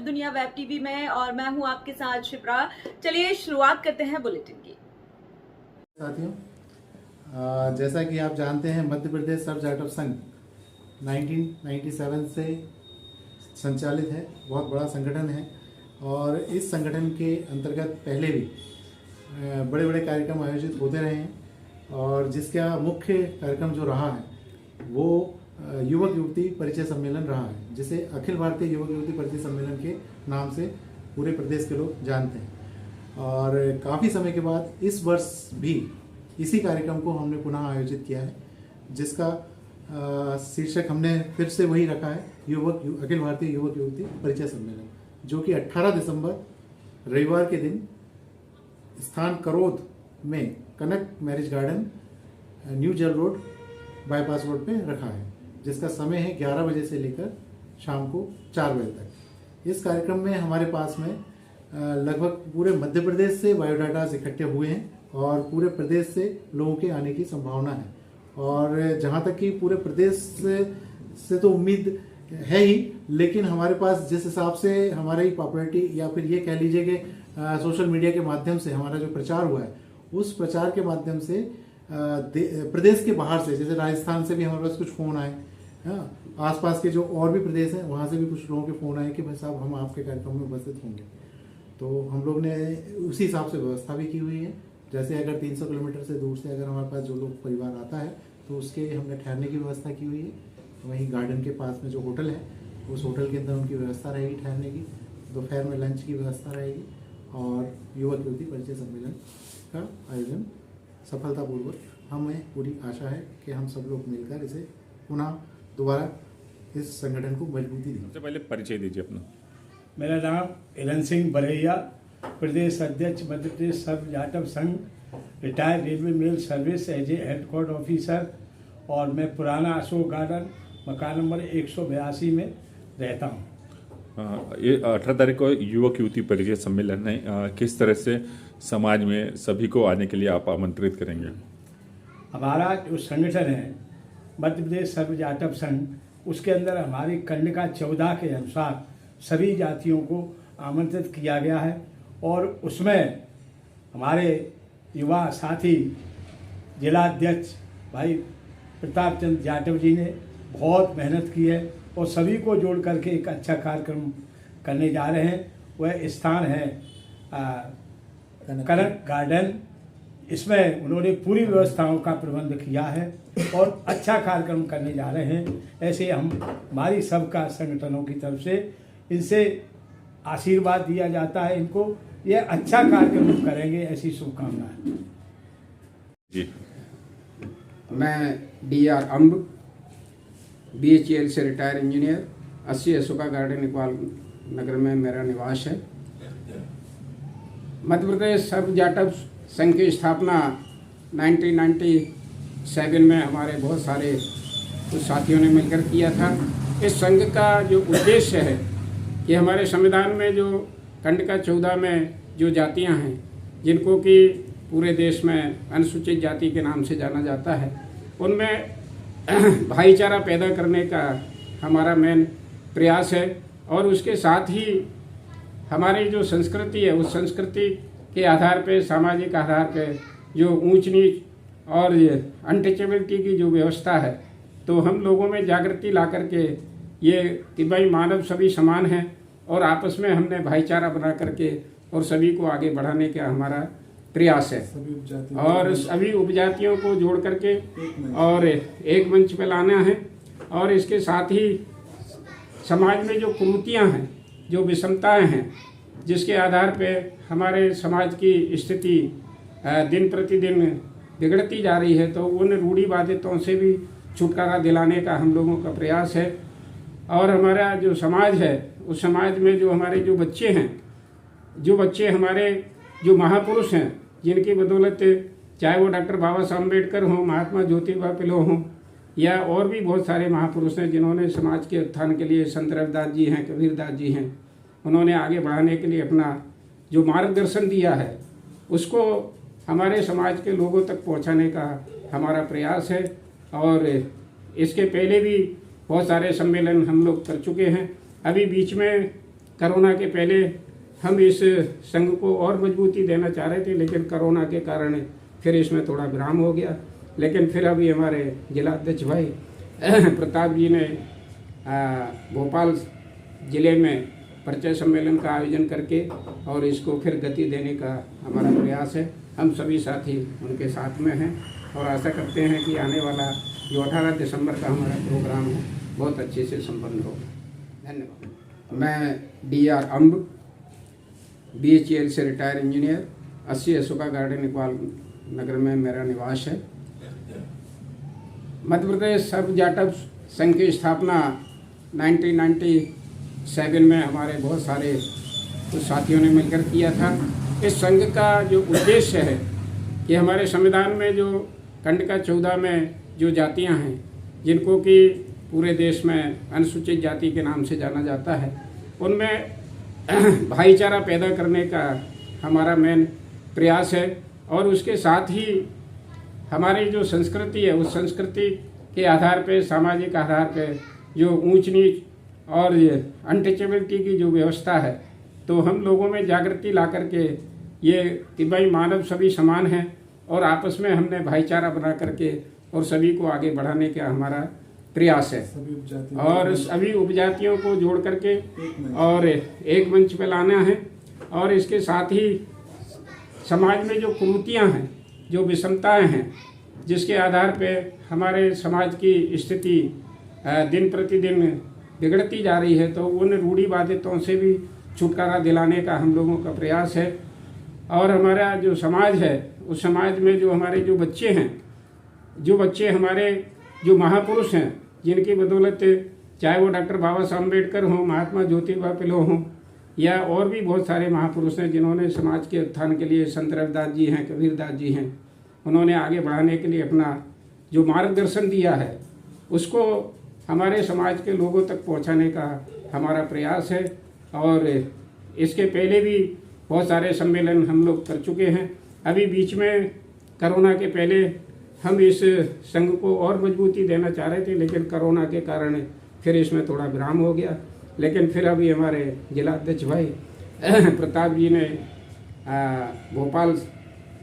दुनिया web TV में और मैं हूं आपके साथ शिप्रा। चलिए शुरुआत करते हैं बुलेटिन की। साथियों, जैसा कि आप जानते हैं, मध्य प्रदेश सब जाटव संघ 1997 से संचालित है। बहुत बड़ा संगठन है और इस संगठन के अंतर्गत पहले भी बड़े बड़े कार्यक्रम आयोजित होते रहे हैं और जिसका मुख्य कार्यक्रम जो रहा है वो युवक युवती परिचय सम्मेलन रहा है, जिसे अखिल भारतीय युवक युवती परिचय सम्मेलन के नाम से पूरे प्रदेश के लोग जानते हैं। और काफ़ी समय के बाद इस वर्ष भी इसी कार्यक्रम को हमने पुनः आयोजित किया है, जिसका शीर्षक हमने फिर से वही रखा है, अखिल भारतीय युवक युवती परिचय सम्मेलन, जो कि 18 दिसंबर रविवार के दिन स्थान करोद में Kanak marriage garden, new jail road, bypass road पे रखा है, जिसका समय है 11 बजे से लेकर शाम को 4 बजे तक। इस कार्यक्रम में हमारे पास में लगभग पूरे मध्य प्रदेश से बायोडाटास इकट्ठे हुए हैं और पूरे प्रदेश से लोगों के आने की संभावना है। और जहाँ तक कि पूरे प्रदेश से तो उम्मीद है ही, लेकिन हमारे पास जिस हिसाब से हमारी पॉपुलैरिटी या फिर ये कह लीजिए कि सोशल मीडिया के माध्यम से हमारा जो प्रचार हुआ है, उस प्रचार के माध्यम से प्रदेश के बाहर से, जैसे राजस्थान से भी हमारे पास कुछ फ़ोन आए, आसपास के जो और भी प्रदेश हैं वहाँ से भी कुछ लोगों के फ़ोन आए कि भाई साहब हम आपके कार्यक्रम में उपस्थित होंगे। तो हम लोग ने उसी हिसाब से व्यवस्था भी की हुई है। जैसे अगर 300 किलोमीटर से दूर से अगर हमारे पास जो लोग परिवार आता है तो उसके हमने ठहरने की व्यवस्था की हुई है। वहीं गार्डन के पास में जो होटल है, उस होटल के अंदर उनकी व्यवस्था रहेगी ठहरने की। दोपहर में लंच की व्यवस्था रहेगी और युवक युवती परिचय सम्मेलन का आयोजन सफलतापूर्वक, हमें पूरी आशा है कि हम सब लोग मिलकर इसे पुनः दोबारा इस संगठन को मजबूती दें। सबसे पहले परिचय दीजिए अपना। मेरा नाम हिरन सिंह बरैया, प्रदेश अध्यक्ष मध्य प्रदेश सब जाटव संघ, retired railway mail service as a headquarter officer, और मैं पुराना अशोक गार्डन मकान नंबर 182 में रहता हूँ। ये 18 तारीख को युवक युवती परिचय सम्मेलन है। किस तरह से समाज में सभी को आने के लिए आप आमंत्रित करेंगे? हमारा जो संगठन है मध्य प्रदेश सर्व जाटव संघ, उसके अंदर हमारी कंडिका 14 के अनुसार सभी जातियों को आमंत्रित किया गया है और उसमें हमारे युवा साथी जिला अध्यक्ष भाई प्रताप चंद जाटव जी ने बहुत मेहनत की है और सभी को जोड़ करके एक अच्छा कार्यक्रम करने जा रहे हैं। वह स्थान है कनक गार्डन। इसमें उन्होंने पूरी व्यवस्थाओं का प्रबंध किया है और अच्छा कार्यक्रम करने जा रहे हैं। ऐसे हम हमारी सबका संगठनों की तरफ से इनसे आशीर्वाद दिया जाता है, इनको ये अच्छा कार्यक्रम करेंगे, ऐसी शुभकामनाएं। जी, मैं DR अम्ब, BHEL से retire engineer, 80 Ashoka garden Iqbal Nagar में मेरा निवास है। मध्य प्रदेश सर्व जाटव संघ की स्थापना 1997 में हमारे बहुत सारे कुछ साथियों ने मिलकर किया था। इस संघ का जो उद्देश्य है कि हमारे संविधान में जो कंडिका 14 में जो जातियां हैं, जिनको कि पूरे देश में अनुसूचित जाति के नाम से जाना जाता है, उनमें भाईचारा पैदा करने का हमारा मेन प्रयास है। और उसके साथ ही हमारी जो संस्कृति है, उस संस्कृति के आधार पे, सामाजिक आधार पे जो ऊंच नीच और अनटचेबिलिटी की जो व्यवस्था है, तो हम लोगों में जागृति ला करके ये कि भाई मानव सभी समान हैं और आपस में हमने भाईचारा बना करके और सभी को आगे बढ़ाने का हमारा प्रयास है और सभी उपजातियों को जोड़ करके और एक मंच पे लाना है। और इसके साथ ही समाज में जो कुरीतियाँ हैं, जो विषमताएं हैं, जिसके आधार पे हमारे समाज की स्थिति दिन प्रतिदिन बिगड़ती जा रही है, तो उन रूढ़िवादितों से भी छुटकारा दिलाने का हम लोगों का प्रयास है। और हमारा जो समाज है, उस समाज में जो हमारे जो बच्चे हैं, जो बच्चे हमारे जो महापुरुष हैं, जिनकी बदौलत चाहे वो डॉक्टर बाबा साहब अम्बेडकर हों, महात्मा ज्योतिबा फुले हों, या और भी बहुत सारे महापुरुष हैं जिन्होंने समाज के उत्थान के लिए, संत रविदास जी हैं, कबीरदास जी हैं, उन्होंने आगे बढ़ाने के लिए अपना जो मार्गदर्शन दिया है, उसको हमारे समाज के लोगों तक पहुंचाने का हमारा प्रयास है। और इसके पहले भी बहुत सारे सम्मेलन हम लोग कर चुके हैं। अभी बीच में कोरोना के पहले हम इस संघ को और मजबूती देना चाह रहे थे, लेकिन कोरोना के कारण फिर इसमें थोड़ा विराम हो गया। लेकिन फिर अभी हमारे जिला अध्यक्ष भाई प्रताप जी ने भोपाल जिले में परिचय सम्मेलन का आयोजन करके और इसको फिर गति देने का हमारा प्रयास है। हम सभी साथी उनके साथ में हैं और आशा करते हैं कि आने वाला जो 18 दिसंबर का हमारा प्रोग्राम है बहुत अच्छे से संपन्न होगा। धन्यवाद। मैं DR अम्ब BHEL से retire engineer, 80 Ashoka garden Iqbal Nagar में मेरा निवास है। मध्य प्रदेश सर्व जाटव संघ की स्थापना 1997 में हमारे बहुत सारे कुछ साथियों ने मिलकर किया था। इस संघ का जो उद्देश्य है कि हमारे संविधान में जो कंडिका 14 में जो जातियां हैं, जिनको कि पूरे देश में अनुसूचित जाति के नाम से जाना जाता है, उनमें भाईचारा पैदा करने का हमारा मेन प्रयास है। और उसके साथ ही हमारी जो संस्कृति है, उस संस्कृति के आधार पे, सामाजिक आधार पे जो ऊंच नीच और अनटचेबिलिटी की जो व्यवस्था है, तो हम लोगों में जागृति ला करके ये कि भाई मानव सभी समान हैं और आपस में हमने भाईचारा बना करके और सभी को आगे बढ़ाने का हमारा प्रयास है। और सभी उपजातियों को जोड़ करके और एक मंच पे लाना है। और इसके साथ ही समाज में जो कुरीतियाँ हैं, जो विषमताएं हैं, जिसके आधार पे हमारे समाज की स्थिति दिन प्रतिदिन बिगड़ती जा रही है, तो उन रूढ़िवादितों से भी छुटकारा दिलाने का हम लोगों का प्रयास है। और हमारा जो समाज है, उस समाज में जो हमारे जो बच्चे हैं, जो बच्चे हमारे जो महापुरुष हैं, जिनकी बदौलत चाहे वो डॉक्टर बाबा साहब अम्बेडकर हों, महात्मा ज्योतिबा फुले हों, या और भी बहुत सारे महापुरुष हैं जिन्होंने समाज के उत्थान के लिए, संत रविदास जी हैं, कबीरदास जी हैं, उन्होंने आगे बढ़ाने के लिए अपना जो मार्गदर्शन दिया है, उसको हमारे समाज के लोगों तक पहुंचाने का हमारा प्रयास है। और इसके पहले भी बहुत सारे सम्मेलन हम लोग कर चुके हैं। अभी बीच में कोरोना के पहले हम इस संघ को और मजबूती देना चाह रहे थे, लेकिन कोरोना के कारण फिर इसमें थोड़ा विराम हो गया। लेकिन फिर अभी हमारे जिला अध्यक्ष भाई प्रताप जी ने भोपाल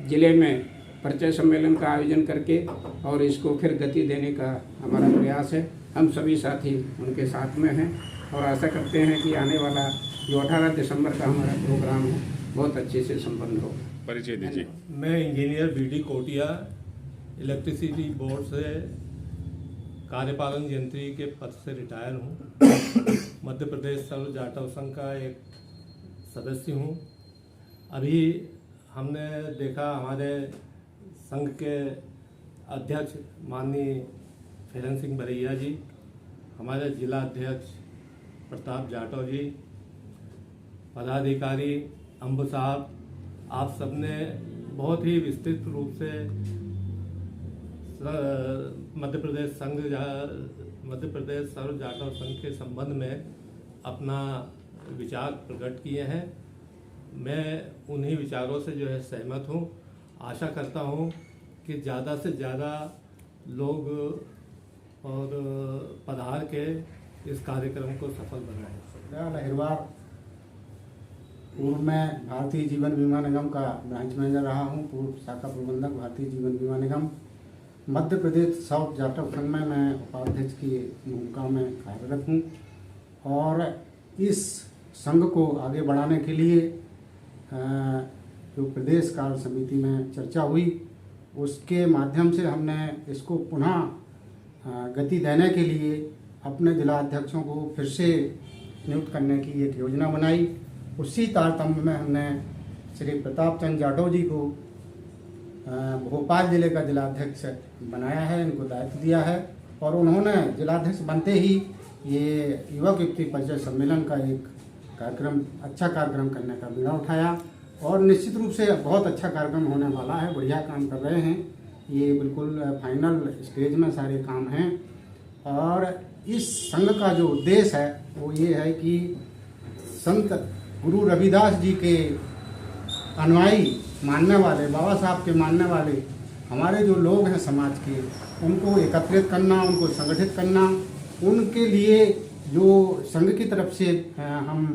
जिले में परिचय सम्मेलन का आयोजन करके और इसको फिर गति देने का हमारा प्रयास है। हम सभी साथी उनके साथ में हैं और आशा करते हैं कि आने वाला जो 18 दिसंबर का हमारा प्रोग्राम है बहुत अच्छे से संपन्न होगा। परिचय दीजिए। मैं इंजीनियर BD कोटिया, इलेक्ट्रिसिटी बोर्ड से कार्यपालन यंत्री के पद से रिटायर हूँ। मध्य प्रदेश सर्व जाटव संघ का एक सदस्य हूँ। अभी हमने देखा हमारे संघ के अध्यक्ष माननीय फैलन सिंह बरैया जी, हमारे जिला अध्यक्ष प्रताप जाटव जी, पदाधिकारी अम्ब साहब, आप सबने बहुत ही विस्तृत रूप से मध्य प्रदेश सर्व जाटव संघ के संबंध में अपना विचार प्रकट किए हैं। मैं उन्हीं विचारों से जो है सहमत हूँ। आशा करता हूँ कि ज़्यादा से ज़्यादा लोग और पधार के इस कार्यक्रम को सफल बनाएं। लहरवार पूर्व में भारतीय जीवन बीमा निगम का ब्रांच मैनेजर रहा हूँ, पूर्व शाखा प्रबंधक भारतीय जीवन बीमा निगम। मध्य प्रदेश साउथ जाटव संघ में मैं उपाध्यक्ष की भूमिका में कार्यरत हूँ और इस संघ को आगे बढ़ाने के लिए जो प्रदेश कार्य समिति में चर्चा हुई, उसके माध्यम से हमने इसको पुनः गति देने के लिए अपने जिला अध्यक्षों को फिर से नियुक्त करने की एक योजना बनाई। उसी तारतम्य में हमने श्री प्रताप चंद जाटव जी को भोपाल जिले का जिलाध्यक्ष बनाया है, इनको दायित्व दिया है और उन्होंने जिलाध्यक्ष बनते ही ये युवक युक्ति परिचय सम्मेलन का एक कार्यक्रम, अच्छा कार्यक्रम करने का बीड़ा उठाया और निश्चित रूप से बहुत अच्छा कार्यक्रम होने वाला है। बढ़िया काम कर रहे हैं, ये बिल्कुल फाइनल स्टेज में सारे काम हैं। और इस संघ का जो उद्देश्य है वो ये है कि संत गुरु रविदास जी के अनुयायी मानने वाले, बाबा साहब के मानने वाले हमारे जो लोग हैं समाज के, उनको एकत्रित करना, उनको संगठित करना, उनके लिए जो संघ की तरफ से हम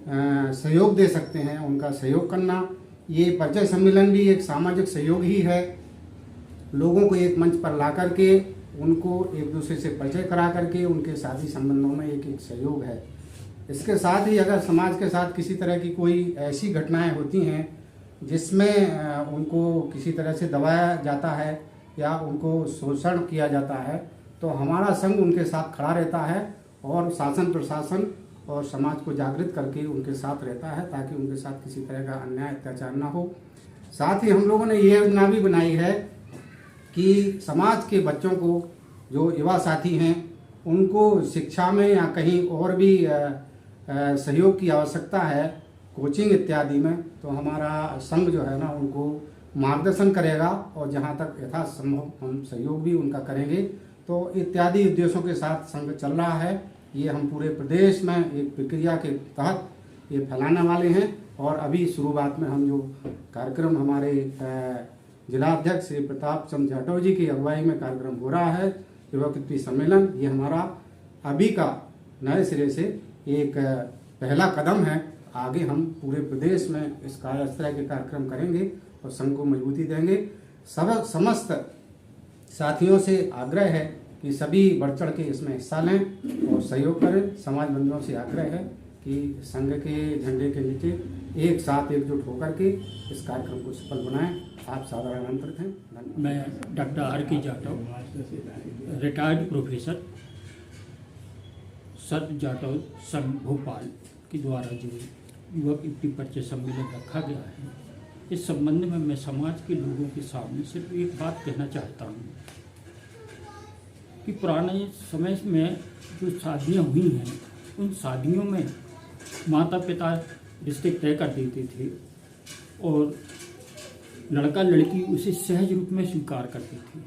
सहयोग दे सकते हैं उनका सहयोग करना। ये परिचय सम्मेलन भी एक सामाजिक सहयोग ही है। लोगों को एक मंच पर ला करके उनको एक दूसरे से परिचय करा करके उनके शादी संबंधों में एक सहयोग है। इसके साथ ही अगर समाज के साथ किसी तरह की कोई ऐसी घटनाएं होती हैं जिसमें उनको किसी तरह से दबाया जाता है या उनको शोषण किया जाता है, तो हमारा संघ उनके साथ खड़ा रहता है और शासन प्रशासन और समाज को जागृत करके उनके साथ रहता है ताकि उनके साथ किसी तरह का अन्याय अत्याचार ना हो। साथ ही हम लोगों ने ये योजना भी बनाई है कि समाज के बच्चों को, जो युवा साथी हैं, उनको शिक्षा में या कहीं और भी सहयोग की आवश्यकता है, कोचिंग इत्यादि में, तो हमारा संघ जो है ना उनको मार्गदर्शन करेगा और जहाँ तक यथासंभव हम सहयोग भी उनका करेंगे। तो इत्यादि उद्देश्यों के साथ संघ चल रहा है। ये हम पूरे प्रदेश में एक प्रक्रिया के तहत ये फैलाने वाले हैं और अभी शुरुआत में हम जो कार्यक्रम हमारे जिला अध्यक्ष श्री प्रताप चंद्र जाटव जी की अगुवाई में कार्यक्रम हो रहा है, युवा कीर्ति सम्मेलन, ये हमारा अभी का नए सिरे से एक पहला कदम है। आगे हम पूरे प्रदेश में इस तरह के कार्यक्रम करेंगे और संघ को मजबूती देंगे। समस्त साथियों से आग्रह है कि सभी बढ़ चढ़ के इसमें हिस्सा लें और सहयोग करें। समाज बंधुओं से आग्रह है कि संघ के झंडे के नीचे एक साथ एकजुट होकर के इस कार्यक्रम को सफल बनाएं। आप साधारण आमंत्रित हैं। धन्यवाद। मैं doctor R.K. Jatav, retired professor, sir Jatav संघ भोपाल के द्वारा जो युवा कीर्ति परिचय सम्मेलन रखा गया है, इस संबंध में मैं समाज के लोगों के सामने सिर्फ एक बात कहना चाहता हूँ कि पुराने समय में जो शादियाँ हुई हैं, उन शादियों में माता पिता रिश्ते तय कर देते थे और लड़का लड़की उसे सहज रूप में स्वीकार करते थे।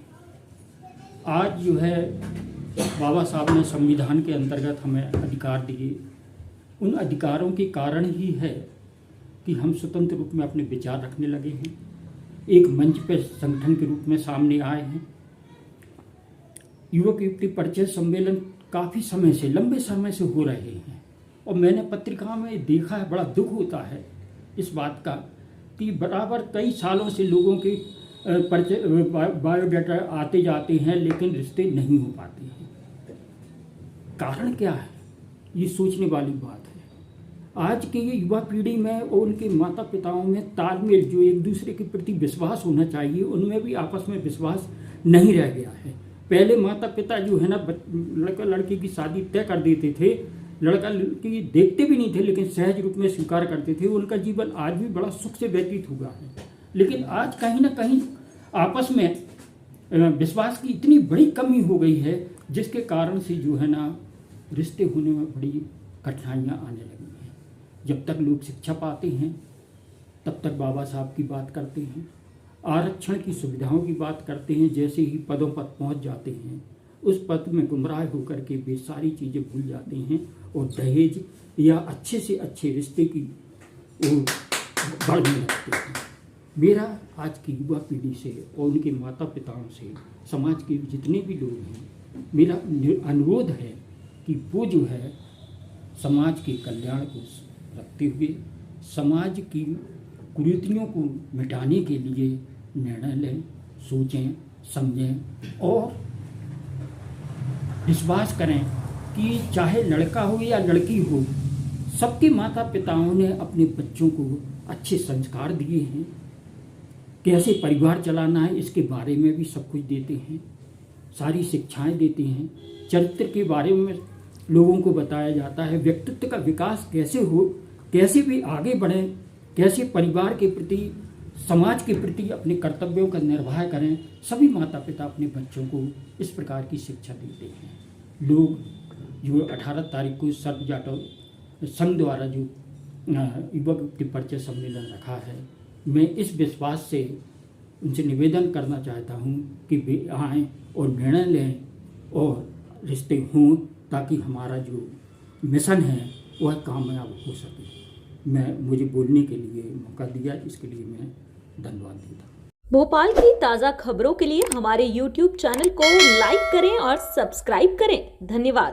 आज जो है बाबा साहब ने संविधान के अंतर्गत हमें अधिकार दिए। उन अधिकारों के कारण ही है कि हम स्वतंत्र रूप में अपने विचार रखने लगे हैं, एक मंच पर संगठन के रूप में सामने आए हैं। युवा कीर्ति परिचय सम्मेलन काफ़ी समय से, लंबे समय से हो रहे हैं और मैंने पत्रिका में देखा है, बड़ा दुख होता है इस बात का कि बराबर कई सालों से लोगों के परिचय बायोडाटा आते जाते हैं लेकिन रिश्ते नहीं हो पाते हैं। कारण क्या है? ये सोचने वाली बात है। आज की ये युवा पीढ़ी में और उनके माता पिताओं में तालमेल, जो एक दूसरे के प्रति विश्वास होना चाहिए, उनमें भी आपस में विश्वास नहीं रह गया है। पहले माता पिता जो है ना लड़का लड़की की शादी तय कर देते थे, लड़का लड़की देखते भी नहीं थे लेकिन सहज रूप में स्वीकार करते थे। उनका जीवन आज भी बड़ा सुख से व्यतीत हुआ है। लेकिन आज कहीं ना कहीं आपस में विश्वास की इतनी बड़ी कमी हो गई है जिसके कारण से जो है ना रिश्ते होने में बड़ी कठिनाइयाँ आने लगी हैं। जब तक लोग शिक्षा पाते हैं तब तक बाबा साहब की बात करते हैं, आरक्षण की सुविधाओं की बात करते हैं। जैसे ही पदों पर पहुंच जाते हैं उस पद में गुमराह होकर के वे सारी चीज़ें भूल जाते हैं और दहेज या अच्छे से अच्छे रिश्ते की ओर बढ़ने लगते हैं। मेरा आज की युवा पीढ़ी से और उनके माता पिताओं से, समाज के जितने भी लोग हैं, मेरा अनुरोध है कि वो जो है समाज के कल्याण को रखते हुए समाज की कुरीतियों को मिटाने के लिए निर्णय लें, सोचें, समझें और विश्वास करें कि चाहे लड़का हो या लड़की हो, सबके माता पिताओं ने अपने बच्चों को अच्छे संस्कार दिए हैं। कैसे परिवार चलाना है इसके बारे में भी सब कुछ देते हैं, सारी शिक्षाएं देते हैं। चरित्र के बारे में लोगों को बताया जाता है, व्यक्तित्व का विकास कैसे हो, कैसे भी आगे बढ़ें, कैसे परिवार के प्रति, समाज के प्रति अपने कर्तव्यों का निर्वाह करें। सभी माता पिता अपने बच्चों को इस प्रकार की शिक्षा देते हैं। लोग जो 18 तारीख को सर जाटव संघ द्वारा जो युवा कीर्ति परिचय सम्मेलन रखा है, मैं इस विश्वास से उनसे निवेदन करना चाहता हूँ कि वे आएँ और निर्णय लें और रिश्ते हों ताकि हमारा जो मिशन है वह कामयाब हो सके। मुझे बोलने के लिए मौका दिया, इसके लिए मैं धन्यवाद देता हूँ। भोपाल की ताज़ा खबरों के लिए हमारे YouTube चैनल को लाइक करें और सब्सक्राइब करें। धन्यवाद।